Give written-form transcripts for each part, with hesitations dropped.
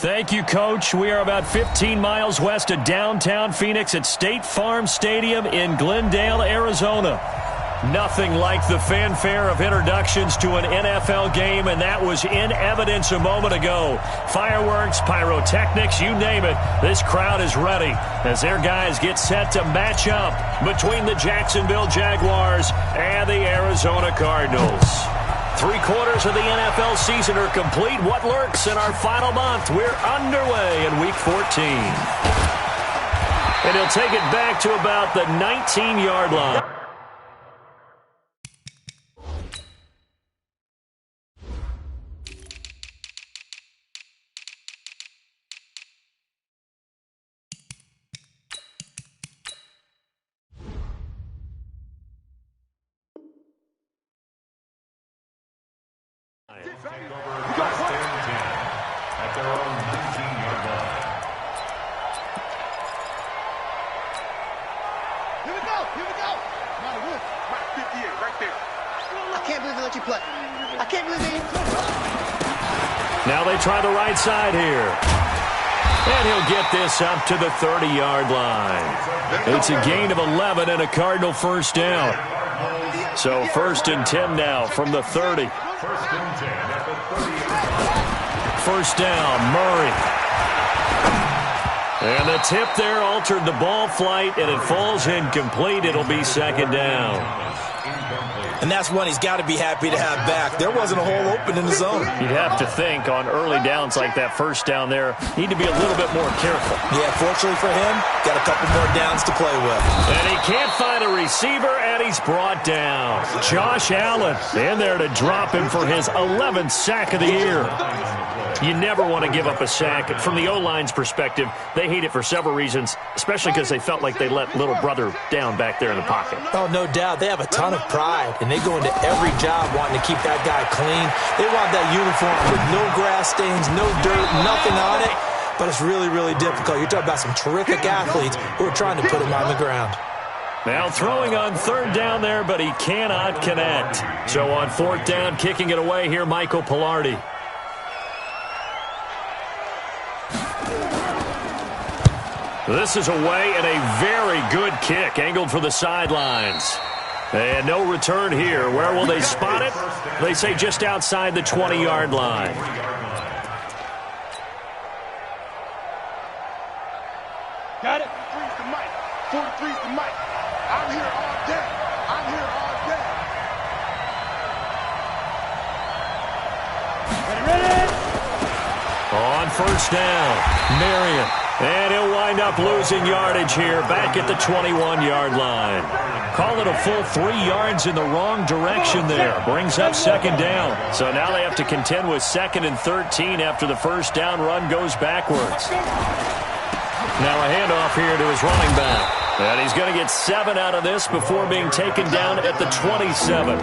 Thank you, Coach. We are about 15 miles west of downtown Phoenix at State Farm Stadium in Glendale, Arizona. Nothing like the fanfare of introductions to an NFL game, and that was in evidence a moment ago. Fireworks, pyrotechnics, you name it. This crowd is ready as their guys get set to match up between the Jacksonville Jaguars and the Arizona Cardinals. 3/4 of the NFL season are complete. What lurks in our final month? We're underway in Week 14. And he'll take it back to about the 19-yard line. At their own 19-yard line. Here we go. Not wood. Right 58, right there. I can't believe they let you play. I can't believe they let you play. Now they try the right side here. And he'll get this up to the 30-yard line. It's a gain of 11 and a Cardinal first down. So 1st and 10 now from the 30. 1st and 10 at the 30. First down, Murray. And the tip there altered the ball flight, and it falls incomplete. It'll be 2nd down. And that's one he's got to be happy to have back. There wasn't a hole open in the zone. You'd have to think on early downs like that first down there, need to be a little bit more careful. Yeah, fortunately for him, got a couple more downs to play with. And he can't find a receiver, and he's brought down. Josh Allen in there to drop him for his 11th sack of the year. You never want to give up a sack. From the O-line's perspective, they hate it for several reasons, especially because they felt like they let little brother down back there in the pocket. Oh, no doubt. They have a ton of pride, and they go into every job wanting to keep that guy clean. They want that uniform with no grass stains, no dirt, nothing on it. But it's really, really difficult. You're talking about some terrific athletes who are trying to put him on the ground. Now throwing on 3rd down there, but he cannot connect. So on 4th down, kicking it away here, Michael Pilardi. This is away and a very good kick, angled for the sidelines. And no return here. Where will they spot it? They say just outside the 20-yard line. Got it? 43's the mic. 43's the mic. I'm here all day. I'm here all day. Ready? On 1st down, Marion. And he'll wind up losing yardage here, back at the 21-yard line. Call it a full 3 yards in the wrong direction there. Brings up 2nd down. So now they have to contend with 2nd and 13 after the first down run goes backwards. Now a handoff here to his running back. And he's going to get 7 out of this before being taken down at the 27.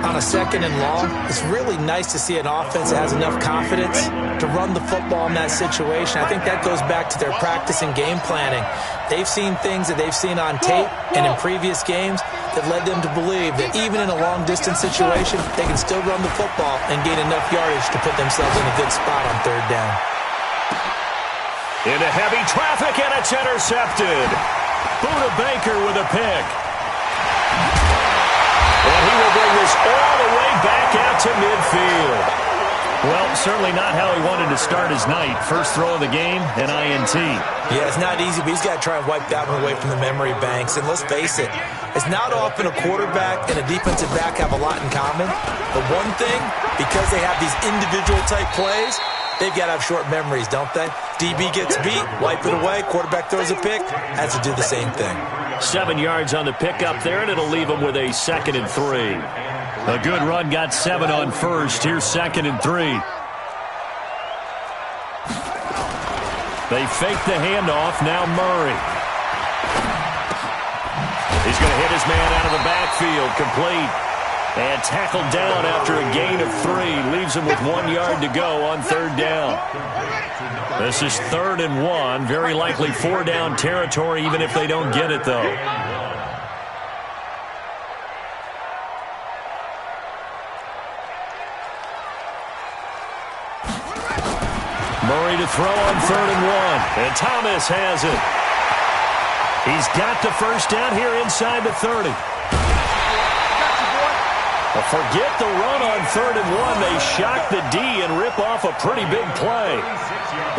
On a 2nd and long, it's really nice to see an offense that has enough confidence to run the football in that situation. I think that goes back to their practice and game planning. They've seen things that they've seen on tape and in previous games that led them to believe that even in a long-distance situation, they can still run the football and gain enough yardage to put themselves in a good spot on 3rd down. Into heavy traffic, and it's intercepted. Buda Baker with a pick. And he will bring this all the way back out to midfield. Well, certainly not how he wanted to start his night. First throw of the game, an INT. Yeah, it's not easy, but he's got to try and wipe that one away from the memory banks. And let's face it, it's not often a quarterback and a defensive back have a lot in common. But one thing, because they have these individual-type plays, they've got to have short memories, don't they? DB gets beat, wipe it away, quarterback throws a pick, has to do the same thing. 7 yards on the pickup there, and it'll leave him with a 2nd and 3. A good run got 7 on first. Here's 2nd and 3. They fake the handoff. Now Murray. He's going to hit his man out of the backfield. Complete. And tackled down after a gain of 3. Leaves him with 1 yard to go on 3rd down. This is 3rd and 1. Very likely 4 down territory, even if they don't get it, though. Murray to throw on 3rd and 1. And Thomas has it. He's got the first down here inside the 30. Forget the run on 3rd and 1. They shock the D and rip off a pretty big play.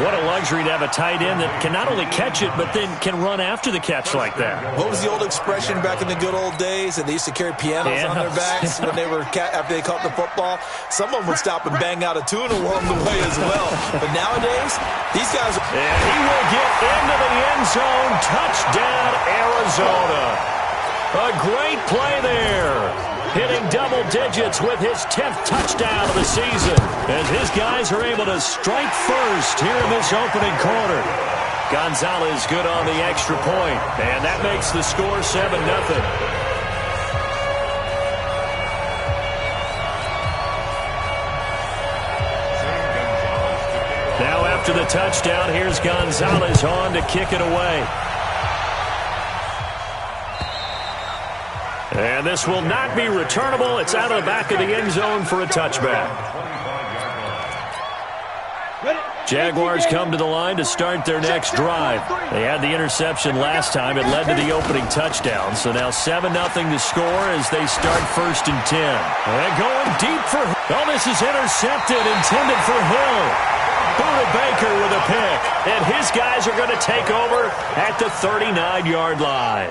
What a luxury to have a tight end that can not only catch it, but then can run after the catch like that. What was the old expression back in the good old days? That they used to carry pianos on their backs when they were after they caught the football. Some of them would stop and bang out a tune along the way as well. But nowadays, these guys... And he will get into the end zone. Touchdown, Arizona. A great play there. Hitting double digits with his 10th touchdown of the season as his guys are able to strike first here in this opening quarter. Gonzalez good on the extra point, and that makes the score 7-0. Now after the touchdown, here's Gonzalez on to kick it away. And this will not be returnable. It's out of the back of the end zone for a touchback. Jaguars come to the line to start their next drive. They had the interception last time. It led to the opening touchdown. So now 7-0 to score as they start 1st and 10. And going deep for... Oh, this is intercepted, intended for Hill. Buda Baker with a pick. And his guys are going to take over at the 39-yard line.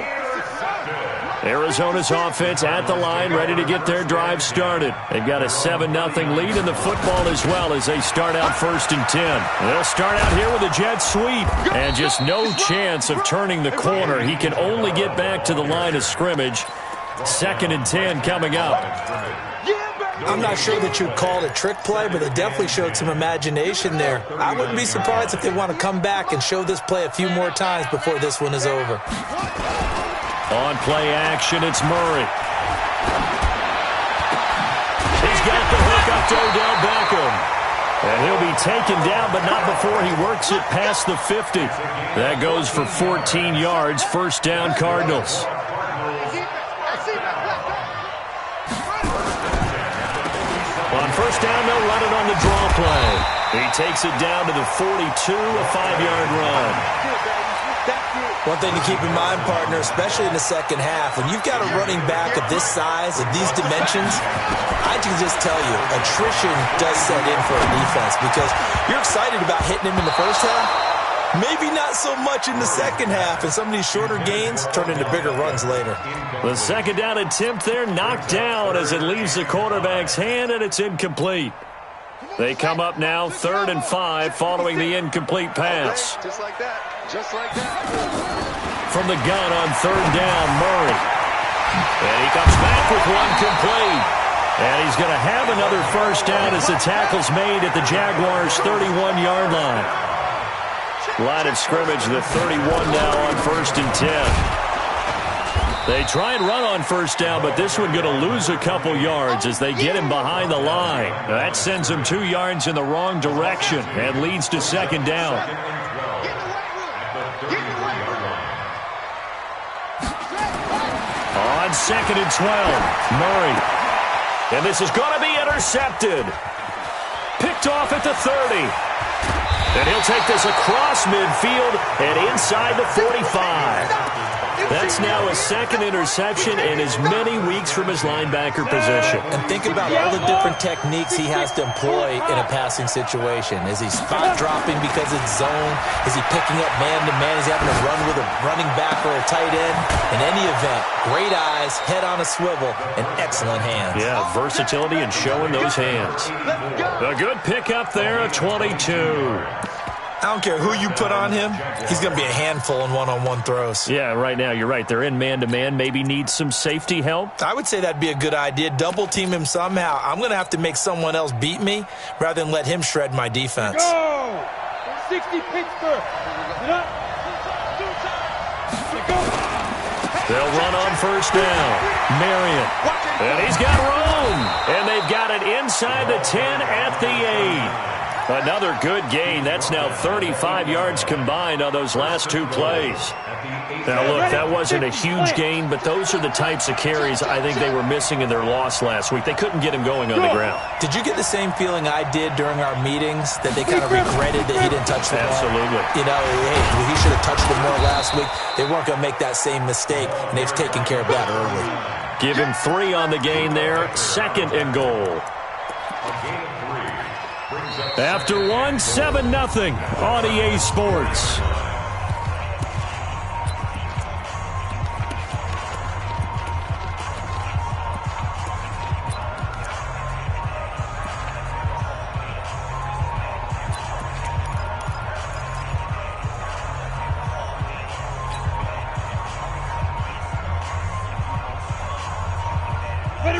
Arizona's offense at the line, ready to get their drive started. They've got a 7-0 lead in the football as well as they start out 1st and 10. They'll start out here with a jet sweep. And just no chance of turning the corner. He can only get back to the line of scrimmage. 2nd and 10 coming up. I'm not sure that you'd call it a trick play, but they definitely showed some imagination there. I wouldn't be surprised if they want to come back and show this play a few more times before this one is over. On play action, it's Murray. He's got the hook up to Odell Beckham. And he'll be taken down, but not before he works it past the 50. That goes for 14 yards, 1st down Cardinals. On 1st down, they'll run it on the draw play. He takes it down to the 42, a 5-yard run. One thing to keep in mind, partner, especially in the second half, when you've got a running back of this size, of these dimensions, I can just tell you, attrition does set in for a defense because you're excited about hitting him in the first half, maybe not so much in the second half, and some of these shorter gains turn into bigger runs later. The 2nd down attempt there knocked down as it leaves the quarterback's hand, and it's incomplete. They come up now 3rd and 5 following the incomplete pass. Just like that. Just like that. From the gun on 3rd down, Murray. And he comes back with one complete. And he's going to have another 1st down as the tackle's made at the Jaguars' 31-yard line. Line of scrimmage, the 31 now on 1st and 10. They try and run on 1st down, but this one going to lose a couple yards as they get him behind the line. That sends him 2 yards in the wrong direction and leads to 2nd down. On 2nd and 12, Murray. And this is going to be intercepted. Picked off at the 30. And he'll take this across midfield and inside the 45. That's now a 2nd interception and as many weeks from his linebacker position. And think about all the different techniques he has to employ in a passing situation. Is he spot dropping because it's zone? Is he picking up man-to-man? Is he having to run with a running back or a tight end? In any event, great eyes, head on a swivel, and excellent hands. Yeah, versatility and showing those hands. A good pickup there at 22. I don't care who you put on him. He's going to be a handful in one-on-one throws. Yeah, right now, you're right. They're in man-to-man. Maybe need some safety help. I would say that'd be a good idea. Double team him somehow. I'm going to have to make someone else beat me rather than let him shred my defense. Go! 60 Pittsburgh. They'll run on 1st down. Marion. And he's got room. And they've got it inside the 10 at the 8. Another good gain. That's now 35 yards combined on those last two plays. Now, look, that wasn't a huge gain, but those are the types of carries I think they were missing in their loss last week. They couldn't get him going on the ground. Did you get the same feeling I did during our meetings, that they kind of regretted that he didn't touch the ball? Absolutely. You know, hey, he should have touched it more last week. They weren't going to make that same mistake, and they've taken care of that early. Give him 3 on the gain there. 2nd and goal. After 1, 7-0 on EA Sports.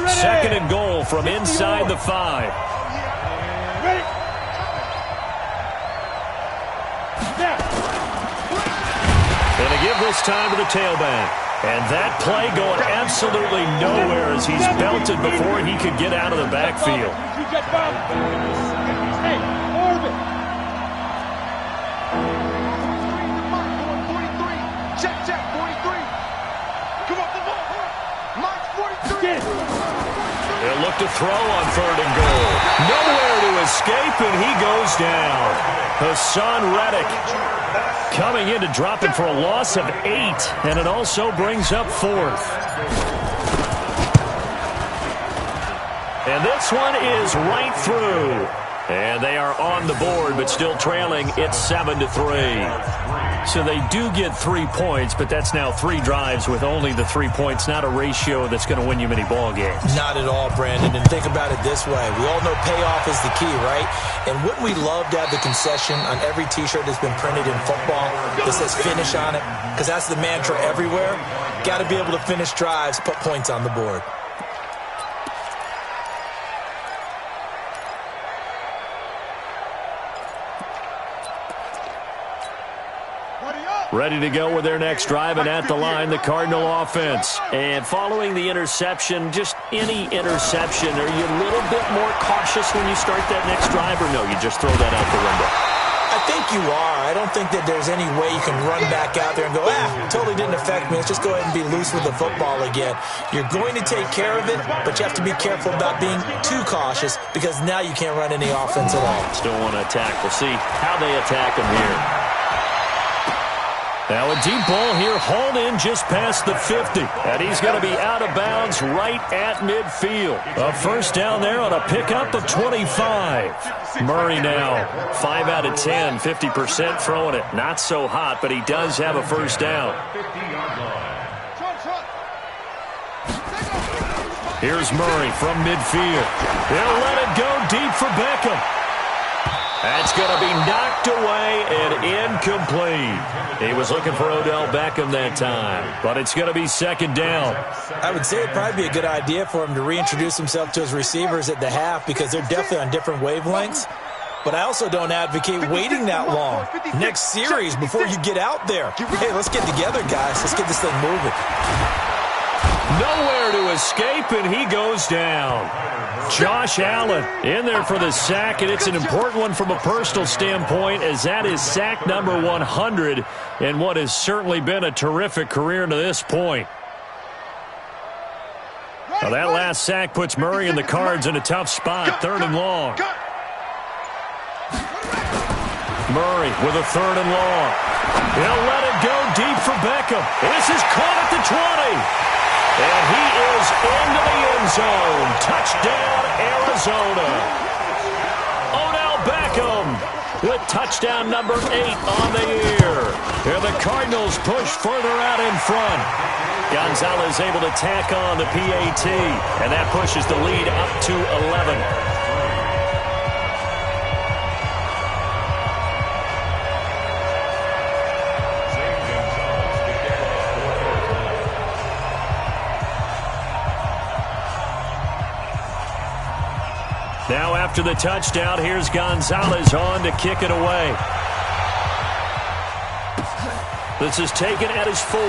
Second and goal from inside the 5. Ready? And to give this time to the tailback. And that play going absolutely nowhere as he's belted before he could get out of the backfield. Hey, Orbit. Check, 43. Come on, the ball. Mark 43. They'll look to throw on 3rd and goal. Nowhere to escape, and he goes down. Hassan Reddick coming in to drop it for a loss of 8, and it also brings up 4th. And this one is right through. And they are on the board, but still trailing. It's 7-3. So they do get 3 points, but that's now 3 drives with only the 3 points, not a ratio that's going to win you many ball games. Not at all, Brandon. And think about it this way. We all know payoff is the key, right? And wouldn't we love to have the concession on every T-shirt that's been printed in football that says finish on it? Because that's the mantra everywhere. Got to be able to finish drives, put points on the board. Ready to go with their next drive, and at the line, the Cardinal offense. And following the interception, just any interception, are you a little bit more cautious when you start that next drive, or no, you just throw that out the window? I think you are. I don't think that there's any way you can run back out there and go, totally didn't affect me. Let's just go ahead and be loose with the football again. You're going to take care of it, but you have to be careful about being too cautious because now you can't run any offense at all. Still want to attack. We'll see how they attack him here. Now a deep ball here, hauled in just past the 50. And he's going to be out of bounds right at midfield. A first down there on a pickup of 25. Murray now, 5 out of 10, 50% throwing it. Not so hot, but he does have a first down. Here's Murray from midfield. He'll let it go deep for Beckham. That's going to be knocked away and incomplete. He was looking for Odell Beckham that time, but it's going to be second down. I would say it'd probably be a good idea for him to reintroduce himself to his receivers at the half because they're definitely on different wavelengths. But I also don't advocate waiting that long. Next series before you get out there. Hey, let's get together, guys. Let's get this thing moving. Nowhere to escape, and he goes down. Josh Allen in there for the sack, and it's an important one from a personal standpoint as that is sack number 100 in what has certainly been a terrific career to this point. Now that last sack puts Murray and the Cards in a tough spot, 3rd and long. Murray with a 3rd and long. He'll let it go deep for Beckham. This is caught at the 20. And he is into the end zone. Touchdown, Arizona. Odell Beckham with touchdown number 8 on the year. Here the Cardinals push further out in front. Gonzalez able to tack on the PAT, and that pushes the lead up to 11. Now after the touchdown, here's Gonzalez on to kick it away. This is taken at his 4.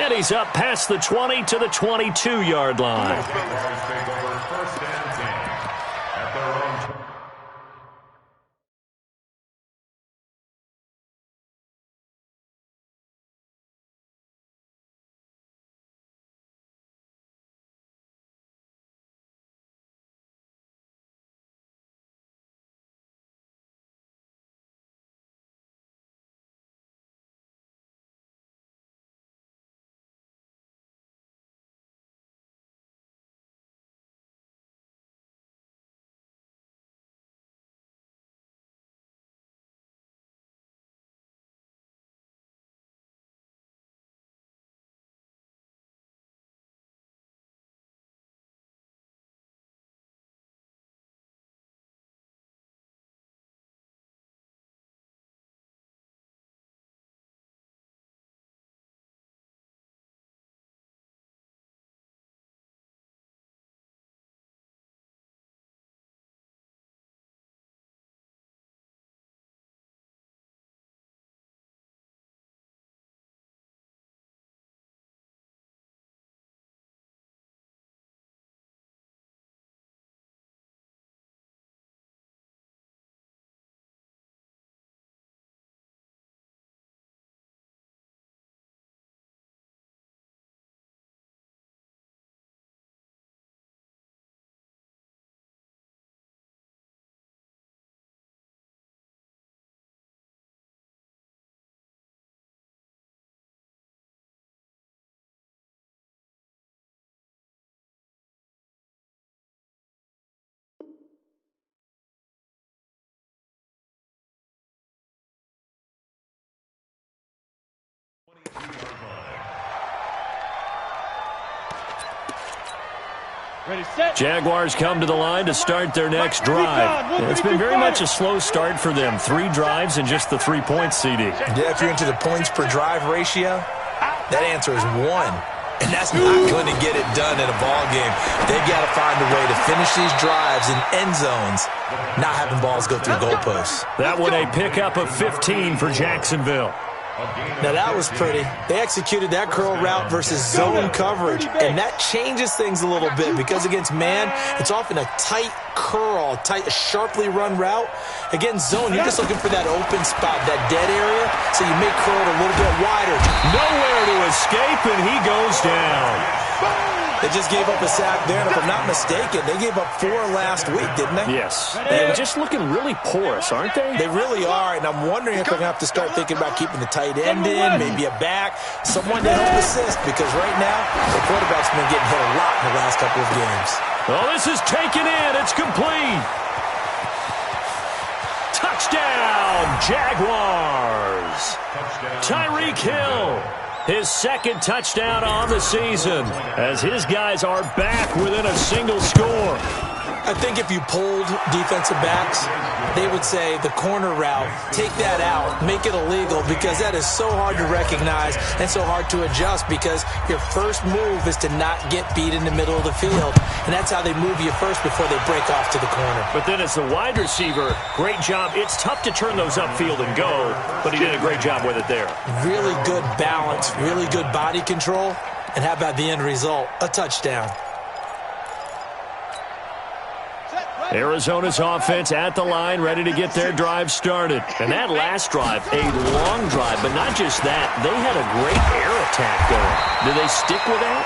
And he's up past the 20 to the 22-yard line. Ready, set. Jaguars come to the line to start their next drive. It's been very much a slow start for them. 3 drives and just the 3 points, CD. Yeah, if you're into the points per drive ratio, that answer is 1. And that's not going to get it done in a ball game. They've got to find a way to finish these drives in end zones, not having balls go through goalposts. That one a pickup of 15 for Jacksonville. Now, that was pretty. They executed that curl route versus zone coverage, and that changes things a little bit because against man, it's often a tight curl, sharply run route. Against zone, you're just looking for that open spot, that dead area, so you may curl it a little bit wider. Nowhere to escape, and he goes down. They just gave up a sack there, and if I'm not mistaken, they gave up 4 last week, didn't they? Yes. And just looking really porous, aren't they? They really are, and I'm wondering if they're going to have to start thinking about keeping the tight end in, maybe a back, someone to help assist, because right now, the quarterback's been getting hit a lot in the last couple of games. Oh, this is taken in. It's complete. Touchdown, Jaguars. Tyreek Hill. His second touchdown on the season as his guys are back within a single score. I think if you polled defensive backs, they would say the corner route, take that out, make it illegal, because that is so hard to recognize and so hard to adjust, because your first move is to not get beat in the middle of the field. And that's how they move you first before they break off to the corner. But then as the wide receiver, great job. It's tough to turn those upfield and go, but he did a great job with it there. Really good balance, really good body control. And how about the end result? A touchdown. Arizona's offense at the line, ready to get their drive started. And that last drive, a long drive, but not just that. They had a great air attack going. Do they stick with that?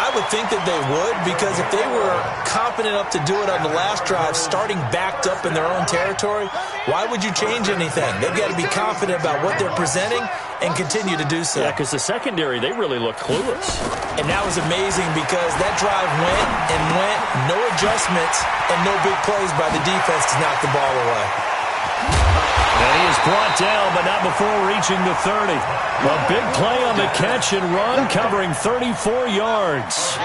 I would think that they would, because if they were confident enough to do it on the last drive, starting backed up in their own territory, why would you change anything? They've got to be confident about what they're presenting and continue to do so. Yeah, because the secondary, they really looked clueless. And that was amazing, because that drive went and went, no adjustments, and no big plays by the defense to knock the ball away. And he is brought down, but not before reaching the 30. A big play on the catch and run, covering 34 yards.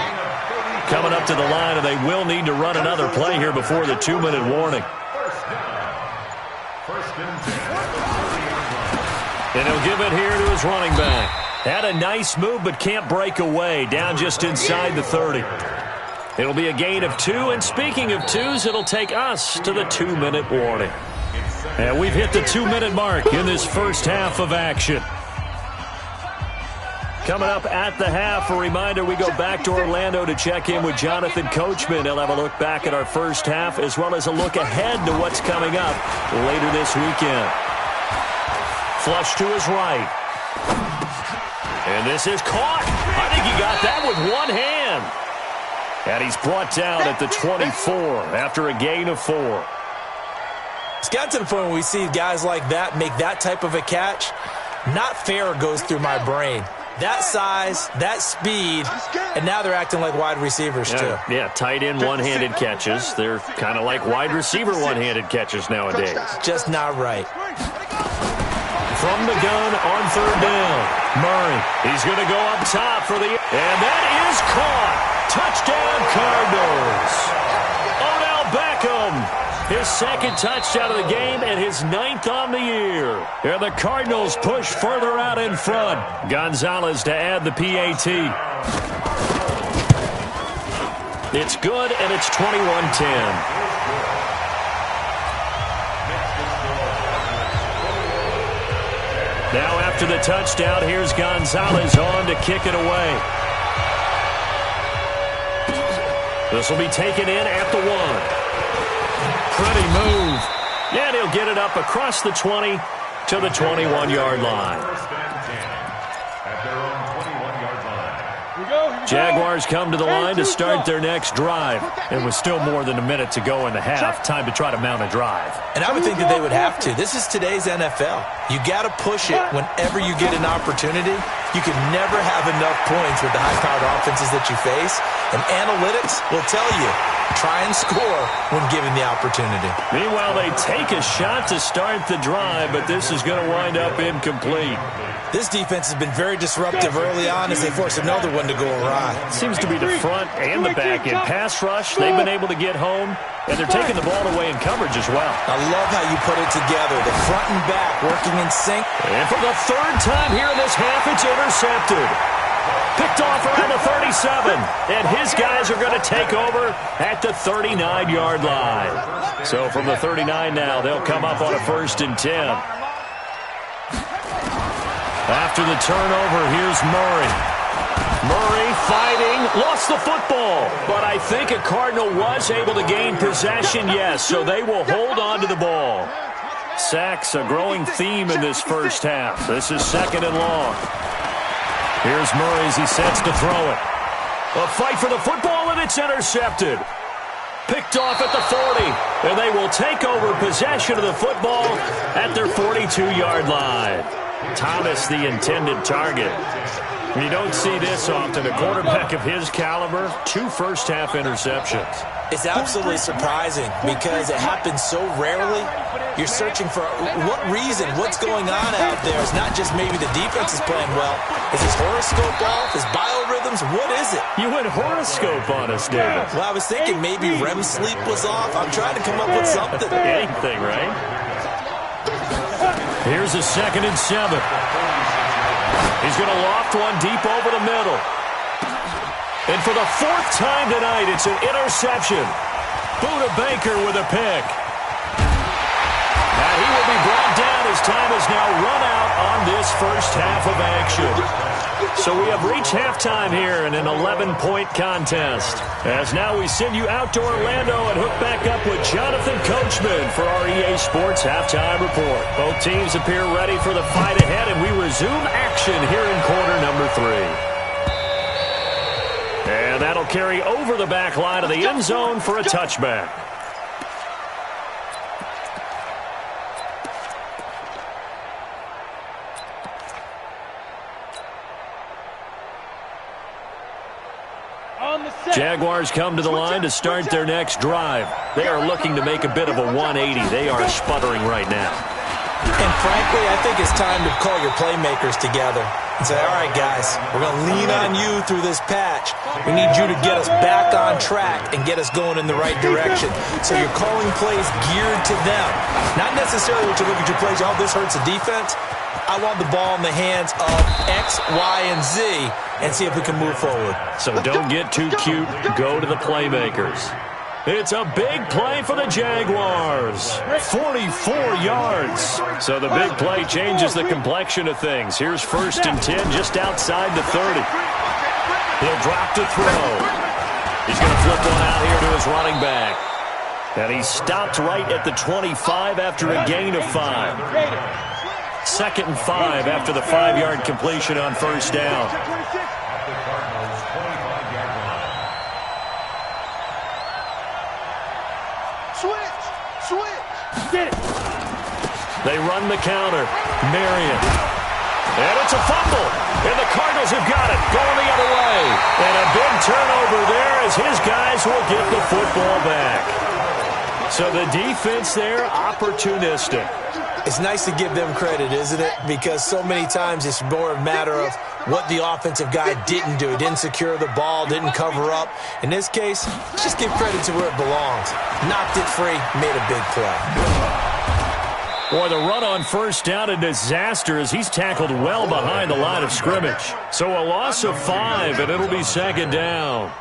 Coming up to the line, and they will need to run another play here before the 2-minute warning. And he'll give it here to his running back. Had a nice move, but can't break away. Down just inside the 30. It'll be a gain of 2, and speaking of 2s, it'll take us to the 2-minute warning. And we've hit the 2-minute mark in this first half of action. Coming up at the half, a reminder, we go back to Orlando to check in with Jonathan Coachman. He'll have a look back at our first half, as well as a look ahead to what's coming up later this weekend. Flush to his right. And this is caught. I think he got that with one hand. And he's brought down at the 24 after a gain of 4. It's got to the point where we see guys like that make that type of a catch. Not fair goes through my brain. That size, that speed, and now they're acting like wide receivers too. Yeah, tight end one-handed catches. They're kind of like wide receiver one-handed catches nowadays. Just not right. From the gun on 3rd down. Murray, he's going to go up top for the... And that is caught. Touchdown, Cardinals. Odell Beckham. His second touchdown of the game and his 9th on the year. And the Cardinals push further out in front. Gonzalez to add the PAT. It's good, and it's 21-10. Now after the touchdown, here's Gonzalez on to kick it away. This will be taken in at the 1. Pretty move. And he'll get it up across the 20 to the 21-yard line. Jaguars come to the line to start their next drive. And with still more than a minute to go in the half, time to try to mount a drive. And I would think that they would have to. This is today's NFL. You got to push it whenever you get an opportunity. You can never have enough points with the high-powered offenses that you face. And analytics will tell you try and score when given the opportunity. Meanwhile, they take a shot to start the drive, but this is going to wind up incomplete. This defense has been very disruptive early on as they force another one to go awry. Seems to be the front and the back in pass rush. They've been able to get home, and they're taking the ball away in coverage as well. I love how you put it together. The front and back working in sync. And for the third time here in this half, it's intercepted. Picked off around the 37, and his guys are going to take over at the 39-yard line. So from the 39 now, they'll come up on a 1st and 10. After the turnover, here's Murray. Murray fighting, lost the football. But I think a Cardinal was able to gain possession, yes, so they will hold on to the ball. Sacks, a growing theme in this first half. This is 2nd and long. Here's Murray as he sets to throw it. A fight for the football, and it's intercepted. Picked off at the 40, and they will take over possession of the football at their 42-yard line. Thomas, the intended target. You don't see this often. A quarterback of his caliber, 2 first-half interceptions. It's absolutely surprising because it happens so rarely. You're searching for what reason, what's going on out there. It's not just maybe the defense is playing well. Is his horoscope off? His biorhythms? What is it? You went horoscope on us, David. Well, I was thinking maybe REM sleep was off. I'm trying to come up with something. Anything, right? Here's a 2nd and 7. He's going to loft one deep over the middle. And for the 4th time tonight, it's an interception. Buda Baker with a pick. And he will be brought down as time has now run out on this first half of action. So we have reached halftime here in an 11-point contest. As now we send you out to Orlando and hook back up with Jonathan Coachman for our EA Sports Halftime Report. Both teams appear ready for the fight ahead, and we resume action here in quarter number 3. And that'll carry over the back line of the end zone for a touchback. Jaguars come to the line to start their next drive. They are looking to make a bit of a 180. They are sputtering right now. And frankly, I think it's time to call your playmakers together and say, all right, guys, we're going to lean on you through this patch. We need you to get us back on track and get us going in the right direction. So you're calling plays geared to them. Not necessarily what you look at your plays, oh, this hurts the defense. I want the ball in the hands of X, Y, and Z and see if we can move forward. So don't get too cute. Go to the playmakers. It's a big play for the Jaguars. 44 yards. So the big play changes the complexion of things. Here's 1st and 10 just outside the 30. He'll drop to throw. He's going to flip one out here to his running back. And he stopped right at the 25 after a gain of 5. 2nd and 5 after the 5-yard completion on 1st down. Switch. Get it. They run the counter. Marion. And it's a fumble. And the Cardinals have got it. Going the other way. And a big turnover there as his guys will get the football back. So the defense there, opportunistic. It's nice to give them credit, isn't it? Because so many times it's more a matter of what the offensive guy didn't do. He didn't secure the ball, didn't cover up. In this case, just give credit to where it belongs. Knocked it free, made a big play. Boy, the run on 1st down, a disaster as he's tackled well behind the line of scrimmage. So a loss of 5, and it'll be 2nd down.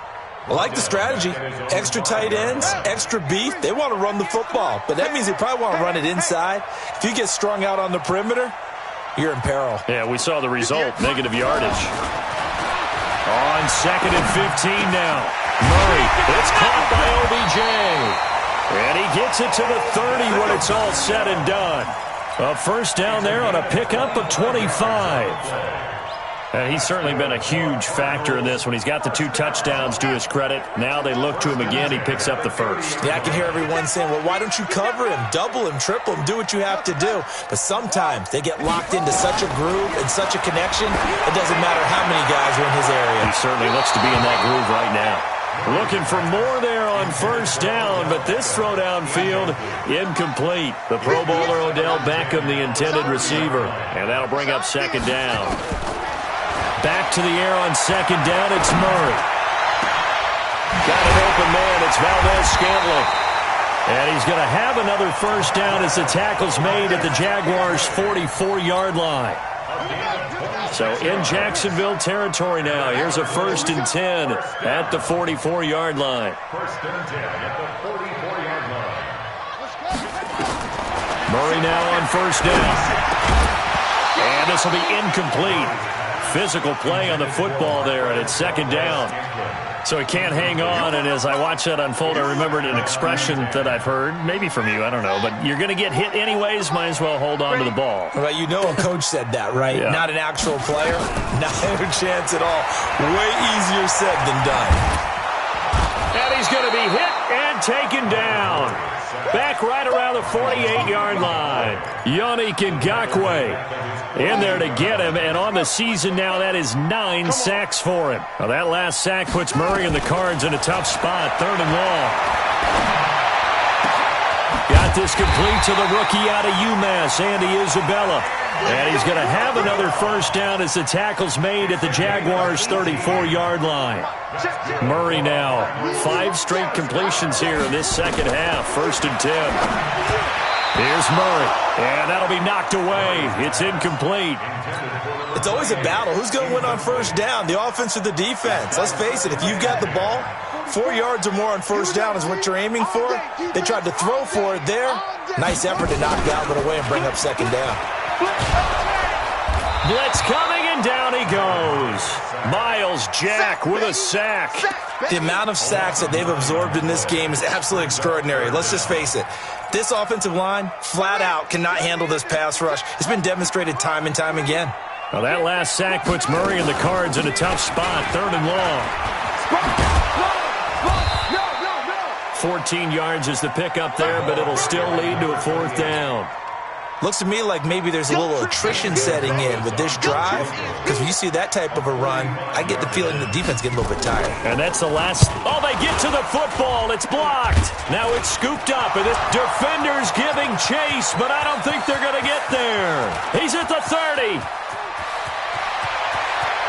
I like the strategy. Extra tight ends, extra beef. They want to run the football, but that means they probably want to run it inside. If you get strung out on the perimeter, you're in peril. Yeah, we saw the result, negative yardage. On 2nd and 15 now. Murray, it's caught by OBJ. And he gets it to the 30 when it's all said and done. A 1st down there on a pickup of 25. He's certainly been a huge factor in this when he's got the 2 touchdowns to his credit. Now they look to him again. He picks up the 1st. Yeah, I can hear everyone saying, well, why don't you cover him, double him, triple him, do what you have to do. But sometimes they get locked into such a groove and such a connection, it doesn't matter how many guys are in his area. He certainly looks to be in that groove right now. Looking for more there on first down, but this throw downfield incomplete. The Pro Bowler Odell Beckham, the intended receiver, and that'll bring up second down. Back to the air on second down, it's Murray. Got an open man, it's Valdez-Scantling. And he's going to have another first down as the tackle's made at the Jaguars' 44-yard line. So in Jacksonville territory now. Here's a 1st and 10 at the 44-yard line. 1st and 10 at the 44-yard line. Murray now on first down. And this will be incomplete. Physical play on the football there, and it's second down. So he can't hang on, and as I watch that unfold, I remembered an expression that I've heard, maybe from you, I don't know, but you're going to get hit anyways, might as well hold on to the ball. Well, you know a coach said that, right? Yeah. Not an actual player. Not a chance at all. Way easier said than done. And he's going to be hit and taken down. Back right around the 48-yard line. Yannick Ngakoue in there to get him, and on the season now, that is 9 sacks for him. Now, that last sack puts Murray and the Cards in a tough spot, 3rd and long. Got this complete to the rookie out of UMass, Andy Isabella. And he's going to have another first down as the tackle's made at the Jaguars' 34-yard line. Murray now, 5 straight completions here in this second half, 1st and 10. Here's Murray, and that'll be knocked away. It's incomplete. It's always a battle. Who's going to win on first down, the offense or the defense? Let's face it, if you've got the ball, 4 yards or more on first down is what you're aiming for. They tried to throw for it there. Nice effort to knock Galvin away and bring up second down. Blitz coming, and down he goes. Miles Jack with a sack. The amount of sacks that they've absorbed in this game is absolutely extraordinary. Let's just face it. This offensive line, flat out, cannot handle this pass rush. It's been demonstrated time and time again. Well, that last sack puts Murray and the Cards in a tough spot, 3rd and long. 14 yards is the pickup there, but it'll still lead to a 4th down. Looks to me like maybe there's a little attrition setting in with this drive, because when you see that type of a run, I get the feeling the defense get a little bit tired. And that's the last. Oh, they get to the football. It's blocked. Now it's scooped up, and the defender's giving chase, but I don't think they're going to get there. He's at the 30.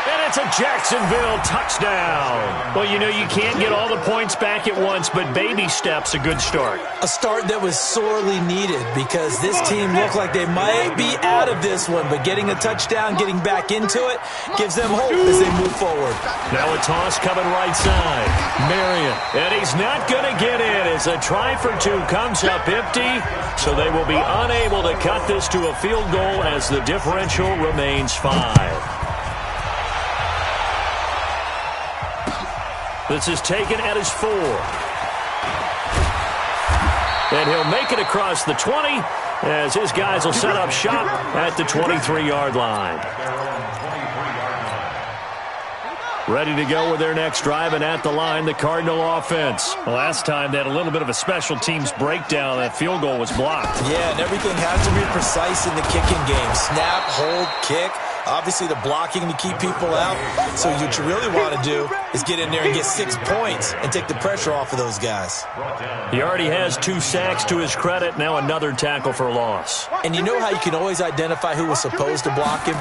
And it's a Jacksonville touchdown. Well, you know, you can't get all the points back at once, but baby steps a good start. A start that was sorely needed because this team looked like they might be out of this one, but getting a touchdown, getting back into it, gives them hope as they move forward. Now a toss coming right side. Marion, and he's not going to get in as a try for 2 comes up empty, so they will be unable to cut this to a field goal as the differential remains 5. This is taken at his 4. And he'll make it across the 20 as his guys will set up shop at the 23-yard line. Ready to go with their next drive, and at the line, the Cardinal offense. Last time, they had a little bit of a special teams breakdown. That field goal was blocked. Yeah, and everything has to be precise in the kicking game. Snap, hold, kick. Obviously, the blocking to keep people out. So what you really want to do is get in there and get 6 points and take the pressure off of those guys. He already has 2 sacks to his credit. Now another tackle for loss. And you know how you can always identify who was supposed to block him?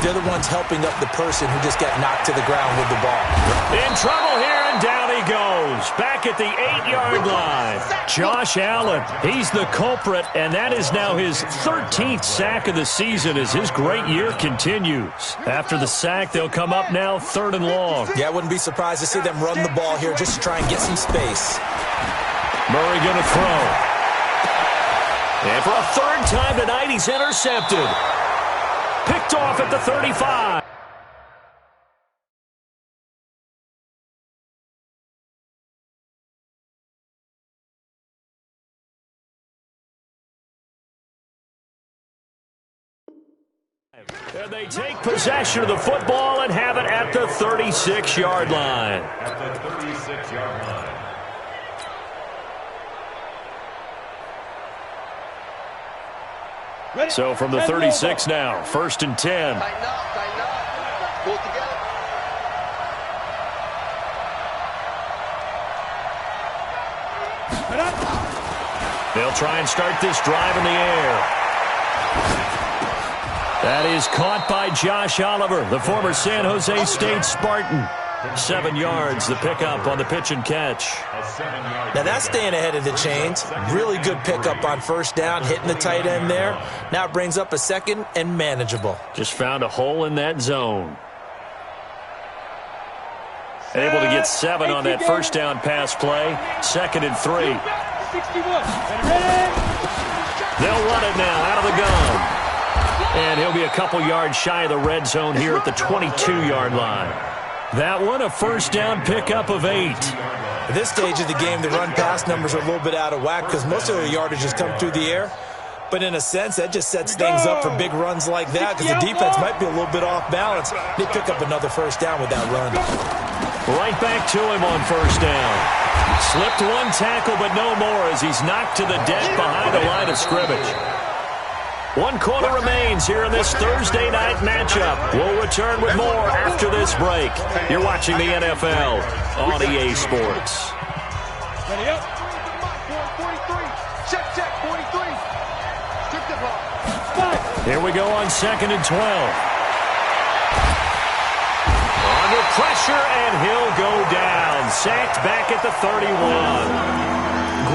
They're the ones helping up the person who just got knocked to the ground with the ball. In trouble here, and down he goes. Back at the 8-yard line. Josh Allen, he's the culprit, and that is now his 13th sack of the season as his great year continues. After the sack, they'll come up now 3rd and long. Yeah, I wouldn't be surprised to see them run the ball here just to try and get some space. Murray going to throw. And for a 3rd time tonight, he's intercepted. Picked off at the 35. And they take possession of the football and have it at the 36-yard line. At the 36-yard line. So from the 36 now, 1st and 10. Tighten up. Pull together. They'll try and start this drive in the air. That is caught by Josh Oliver, the former San Jose State Spartan. 7 yards, the pickup on the pitch and catch. Now that's staying ahead of the chains. Really good pickup on first down, hitting the tight end there. Now it brings up a second and manageable. Just found a hole in that zone. Able to get 7 on that first down pass play. 2nd and 3. 61. They'll run it now out of the gun. And he'll be a couple yards shy of the red zone here at the 22-yard line. That one, a first down pickup of 8. At this stage of the game, the run-pass numbers are a little bit out of whack because most of the yardage has come through the air. But in a sense, that just sets things up for big runs like that because the defense might be a little bit off balance. They pick up another first down with that run. Right back to him on first down. Slipped one tackle, but no more as he's knocked to the deck behind the line of scrimmage. 1 quarter remains here in this Thursday night matchup. We'll return with more after this break. You're watching the NFL on EA Sports. Ready up. 43. Check, 43. Strip the ball. Here we go on 2nd and 12. Under pressure, and he'll go down. Sacked back at the 31.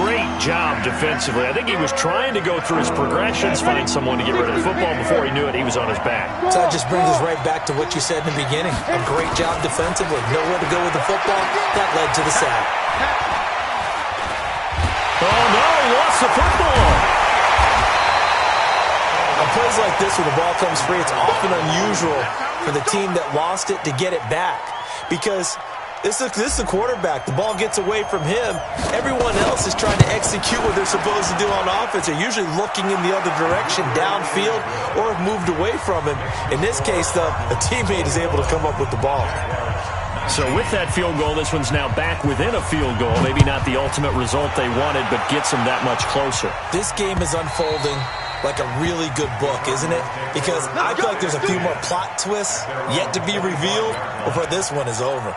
Great job defensively. I think he was trying to go through his progressions, find someone to get rid of the football. Before he knew it, he was on his back. So that just brings us right back to what you said in the beginning. A great job defensively. Nowhere to go with the football. That led to the sack. Oh, no, he lost the football. On plays like this where the ball comes free, it's often unusual for the team that lost it to get it back because this is the quarterback. The ball gets away from him. Everyone else is trying to execute what they're supposed to do on offense. They're usually looking in the other direction, downfield, or have moved away from him. In this case, though, a teammate is able to come up with the ball. So with that field goal, this one's now back within a field goal. Maybe not the ultimate result they wanted, but gets them that much closer. This game is unfolding like a really good book, isn't it? Because I feel like there's a few more plot twists yet to be revealed before this one is over.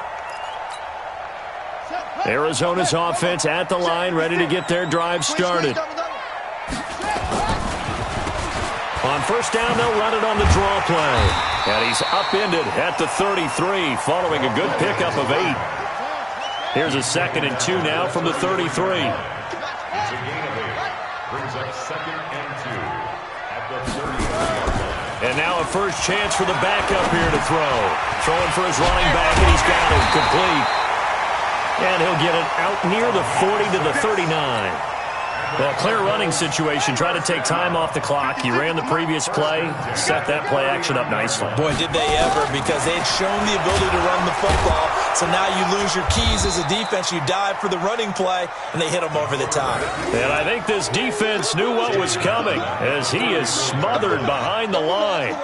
Arizona's offense at the line, ready to get their drive started. On first down, they'll run it on the draw play. And he's upended at the 33, following a good pickup of 8. Here's a 2nd and 2 now from the 33. It's a gain of 8. Brings up 2nd and 2 at the 30-yard line. And now a first chance for the backup here to throw. Throwing for his running back, and he's got it complete. And he'll get it out near the 40 to the 39. Well, clear running situation. Try to take time off the clock. He ran the previous play, set that play action up nicely. Boy, did they ever, because they had shown the ability to run the football. So now you lose your keys as a defense. You dive for the running play, and they hit him over the top. And I think this defense knew what was coming as he is smothered behind the line.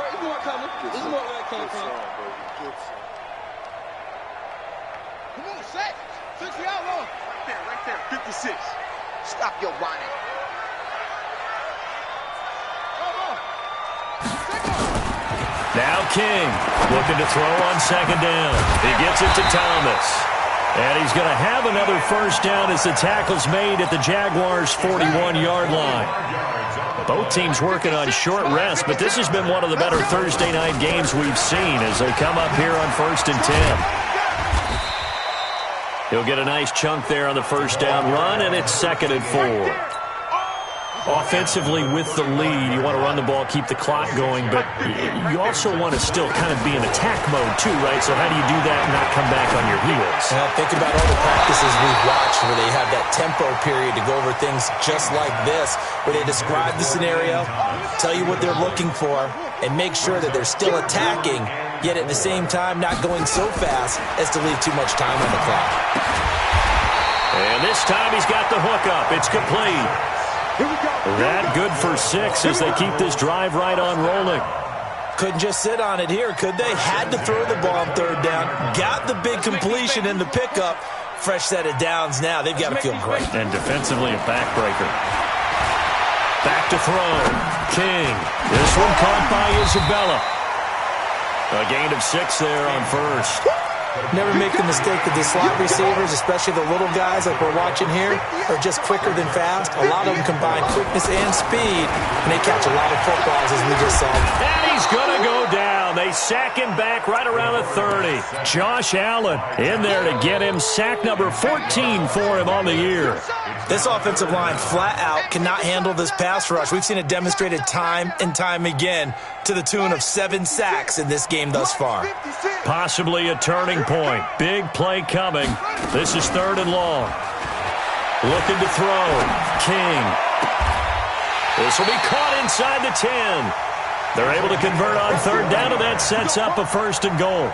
Right there, 56. Stop your whining. Now King looking to throw on 2nd down. He gets it to Thomas. And he's going to have another first down as the tackle's made at the Jaguars' 41-yard line. Both teams working on short rest, but this has been one of the better Thursday night games we've seen as they come up here on 1st and 10. He'll get a nice chunk there on the first down run, and it's 2nd and 4. Offensively with the lead, you want to run the ball, keep the clock going, but you also want to still kind of be in attack mode too, right? So how do you do that and not come back on your heels? Now, think about all the practices we've watched where they have that tempo period to go over things just like this, where they describe the scenario, tell you what they're looking for, and make sure that they're still attacking, yet at the same time not going so fast as to leave too much time on the clock. And this time he's got the hook up. It's complete. That good for 6 as they keep this drive right on rolling. Couldn't just sit on it here, could they? Had to throw the ball on 3rd down. Got the big completion in the pickup. Fresh set of downs now. They've got to feel great. And defensively a backbreaker. Back to throw. King. This one caught by Isabella. A gain of 6 there on first. Never make the mistake that the slot receivers, especially the little guys like we're watching here, are just quicker than fast. A lot of them combine quickness and speed, and they catch a lot of footballs, as we just saw. And he's going to go down. They sack him back right around the 30. Josh Allen in there to get him sack number 14 for him on the year. This offensive line flat out cannot handle this pass rush. We've seen it demonstrated time and time again to the tune of 7 sacks in this game thus far. Possibly a turning point. Big play coming. This is 3rd and long. Looking to throw. King. This will be caught inside the 10. They're able to convert on 3rd down, and that sets up a 1st and goal.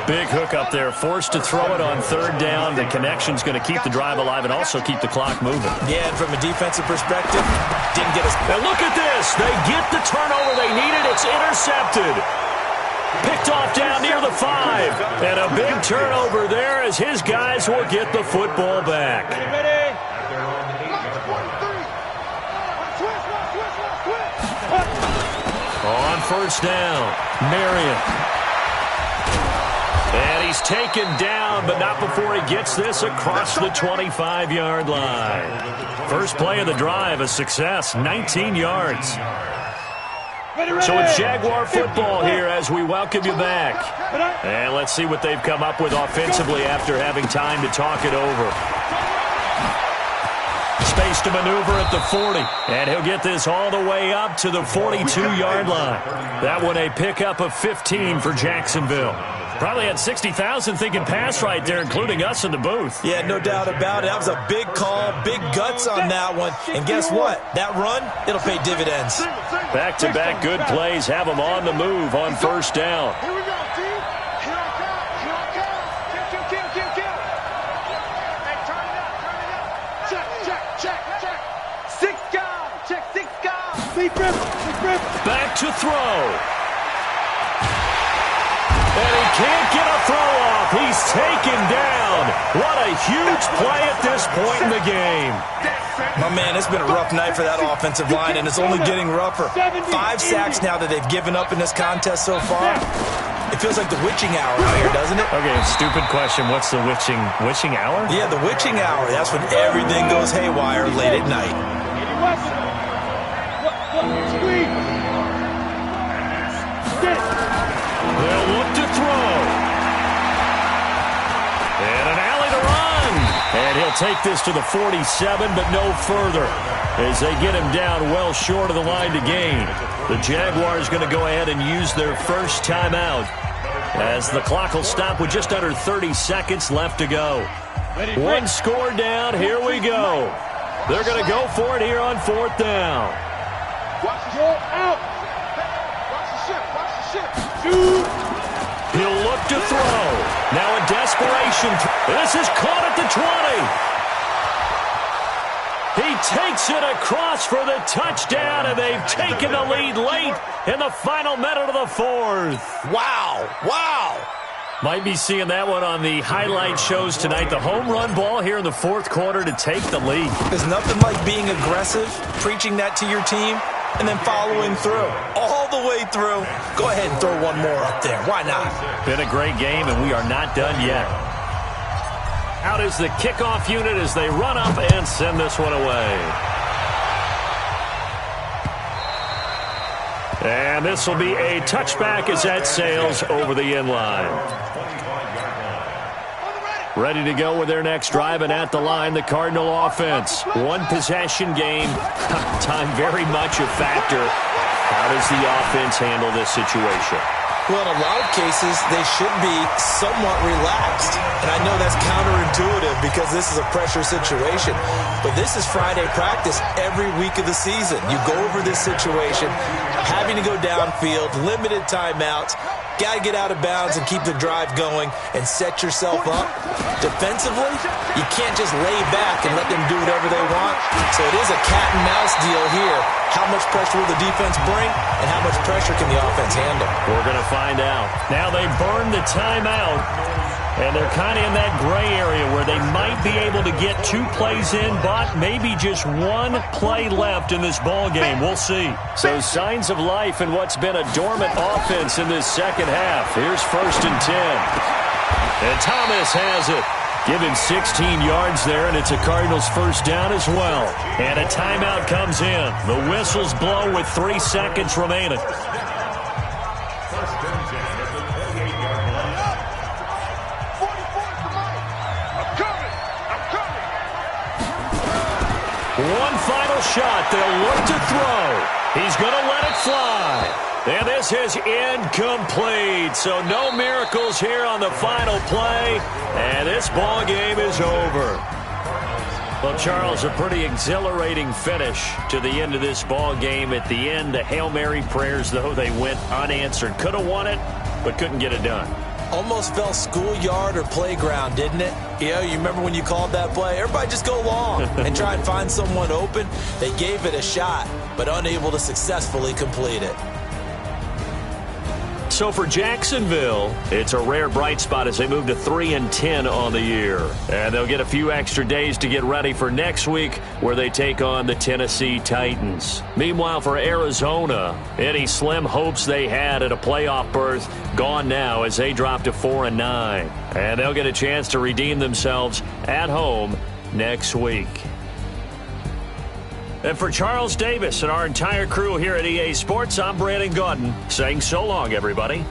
Big hook up there, forced to throw it on 3rd down. The connection's going to keep the drive alive and also keep the clock moving. Yeah, and from a defensive perspective, didn't get us. Now look at this. They get the turnover they needed. It's intercepted. Picked off down near the 5. And a big turnover there as his guys will get the football back. On 1st down, Marion. And he's taken down, but not before he gets this across the 25-yard line. First play of the drive, a success, 19 yards. So it's Jaguar football here as we welcome you back. And let's see what they've come up with offensively after having time to talk it over. Space to maneuver at the 40, and he'll get this all the way up to the 42-yard line. That one a pickup of 15 for Jacksonville. Probably had 60,000 thinking pass right there, including us in the booth. Yeah, no doubt about it. That was a big call, big guts on that one. And guess what? That run, it'll pay dividends. Back-to-back good plays have them on the move on 1st down. Here we go, team. Here I come. Here I come. Kill. Hey, turn it up. Check. 6 guys. Check 6 guys. Deep rip. Back to throw. And he can't get a throw off. He's taken down. What a huge play at this point in the game. My man, it's been a rough night for that offensive line, and it's only getting rougher. 5 sacks now that they've given up in this contest so far. It feels like the witching hour out here, doesn't it? Okay, stupid question. What's the witching hour? Yeah, the witching hour. That's when everything goes haywire late at night. Screen. They'll look to throw. And an alley to run. And he'll take this to the 47, but no further, as they get him down well short of the line to gain. The Jaguars going to go ahead and use their first timeout, as the clock will stop with just under 30 seconds left to go. 1 score down. Here we go. They're going to go for it here on 4th down. Out. Watch the ship. He'll look to throw. Now in desperation. This is caught at the 20. He takes it across for the touchdown, and they've taken the lead late in the final minute of the 4th. Wow. Might be seeing that one on the highlight shows tonight. The home run ball here in the 4th quarter to take the lead. There's nothing like being aggressive, preaching that to your team, and then following through. All the way through. Go ahead and throw one more up there. Why not? Been a great game, and we are not done yet. Out is the kickoff unit as they run up and send this one away. And this will be a touchback as that sails over the end line. Ready to go with their next drive, and at the line, the Cardinal offense. 1 possession game. Time very much a factor. How does the offense handle this situation? Well, in a lot of cases, they should be somewhat relaxed. And I know that's counterintuitive because this is a pressure situation. But this is Friday practice every week of the season. You go over this situation, having to go downfield, limited timeouts, got to get out of bounds and keep the drive going and set yourself up. Defensively, you can't just lay back and let them do whatever they want. So it is a cat and mouse deal here. How much pressure will the defense bring, and how much pressure can the offense handle? We're going to find out. Now they burn the timeout, and they're kind of in that gray area where they might be able to get 2 plays in, but maybe just 1 play left in this ball game. We'll see. So signs of life in what's been a dormant offense in this second half. Here's 1st and 10. And Thomas has it. Give him 16 yards there, and it's a Cardinals first down as well. And a timeout comes in. The whistles blow with 3 seconds remaining. First and 10 at the 28-yard line. 44, come on. I'm coming. One final shot. They'll look to throw. He's going to let it fly. And this is incomplete. So no miracles here on the final play. And this ball game is over. Well, Charles, a pretty exhilarating finish to the end of this ball game. At the end, the Hail Mary prayers, though, they went unanswered. Could have won it, but couldn't get it done. Almost felt schoolyard or playground, didn't it? You know, you remember when you called that play? Everybody just go long and try and find someone open. They gave it a shot, but unable to successfully complete it. So for Jacksonville, it's a rare bright spot as they move to 3-10 on the year. And they'll get a few extra days to get ready for next week where they take on the Tennessee Titans. Meanwhile, for Arizona, any slim hopes they had at a playoff berth gone now as they drop to 4-9. And they'll get a chance to redeem themselves at home next week. And for Charles Davis and our entire crew here at EA Sports, I'm Brandon Gaudin saying so long, everybody.